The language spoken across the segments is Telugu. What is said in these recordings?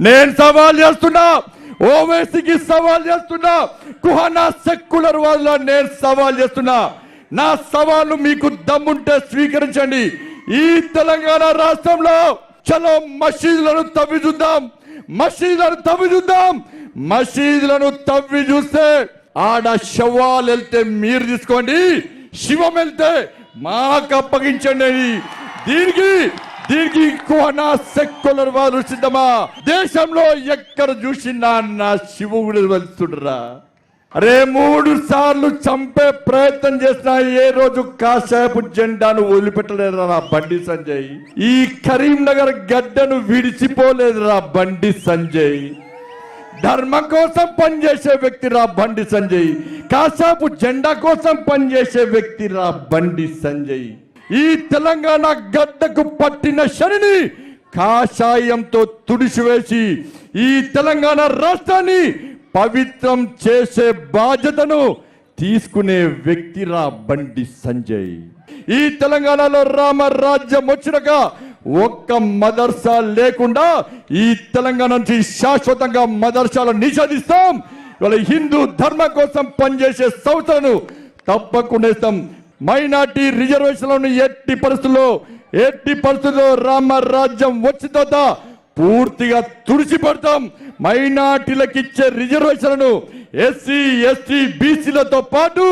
నేను సవాల్ చేస్తున్నా, ఓవైసీకి సవాల్ చేస్తున్నా, కుహానా సెక్యులర్ వాళ్ళ నేను సవాల్ చేస్తున్నా. నా సవాలు మీకు దమ్ముంటే స్వీకరించండి. ఈ తెలంగాణ రాష్ట్రంలో చలో మసీదులను తవ్వి చూద్దాం, మసీదులను తవ్వి చూద్దాం. మసీదులను తవ్వి చూస్తే ఆడ శవాలు వెళ్తే మీరు తీసుకోండి, శివం వెళ్తే మాకు అప్పగించండి. దీనికి కుహానా సెక్యులర్ వాళ్ళు సిద్ధమా? దేశంలో ఎక్కడ చూసినా నా శివుడు వెళ్తుండ్రా. అరే 3 సార్లు చంపే ప్రయత్నం చేసిన ఏ రోజు కాషాయపు జెండాను వదిలిపెట్టలేదురా బండి సంజయ్. ఈ కరీంనగర్ గడ్డను విడిచిపోలేదురా బండి సంజయ్. ధర్మం కోసం పనిచేసే వ్యక్తి రా బండి సంజయ్. కాషాయపు జెండా కోసం పనిచేసే వ్యక్తి రా బండి సంజయ్. ఈ తెలంగాణ గడ్డకు పట్టిన శనిని కాషాయంతో తుడిచివేసి ఈ తెలంగాణ రాష్ట్రాన్ని పవిత్రం చేసే బాధ్యతను తీసుకునే వ్యక్తి రా బండి సంజయ్. ఈ తెలంగాణలో రామరాజ్యం వచ్చినాక ఒక్క మదర్సా లేకుండా ఈ తెలంగాణ నుంచి శాశ్వతంగా మదర్సాలను నిషేధిస్తాం. ఇవాళ హిందూ ధర్మం కోసం పనిచేసే సంస్థలను తప్పకుండా ఇస్తాం. మైనార్టీ రిజర్వేషన్లను ఎట్టి పరిస్థితుల్లో రామరాజ్యం వచ్చిన తర్వాత పూర్తిగా తుడిచిపెడతాం. మైనార్టీలకు ఇచ్చే రిజర్వేషన్లను ఎస్సీ ఎస్టీ బీసీలతో పాటు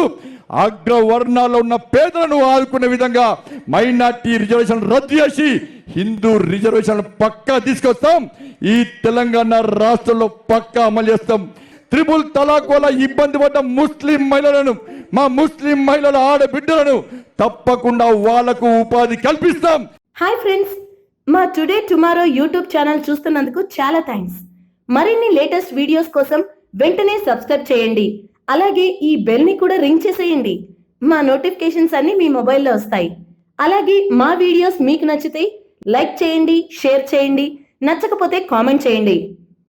అగ్రవర్ణాల్లో ఉన్న పేదలను ఆదుకునే విధంగా మైనార్టీ రిజర్వేషన్ రద్దు చేసి హిందూ రిజర్వేషన్ పక్కా తీసుకొస్తాం. ఈ తెలంగాణ రాష్ట్రంలో పక్కా అమలు చేస్తాం. త్రిపుల్ తలాక్ వల్ల ఇబ్బంది పడ్డ ముస్లిం మహిళలను, మా ముస్లిం మహిళల ఆడబిడ్డలను తప్పకుండా వాళ్లకు ఉపాధి కల్పిస్తాం. హాయ్ ఫ్రెండ్స్, మా టుడే టుమారో యూట్యూబ్ ఛానల్ చూస్తున్నందుకు చాలా థ్యాంక్స్. మరిన్ని లేటెస్ట్ వీడియోస్ కోసం వెంటనే సబ్స్క్రైబ్ చేయండి. అలాగే ఈ బెల్ ని కూడా రింగ్ చేసేయండి. మా నోటిఫికేషన్స్ అన్ని మీ మొబైల్లో వస్తాయి. అలాగే మా వీడియోస్ మీకు నచ్చితే లైక్ చేయండి, షేర్ చేయండి, నచ్చకపోతే కామెంట్ చేయండి.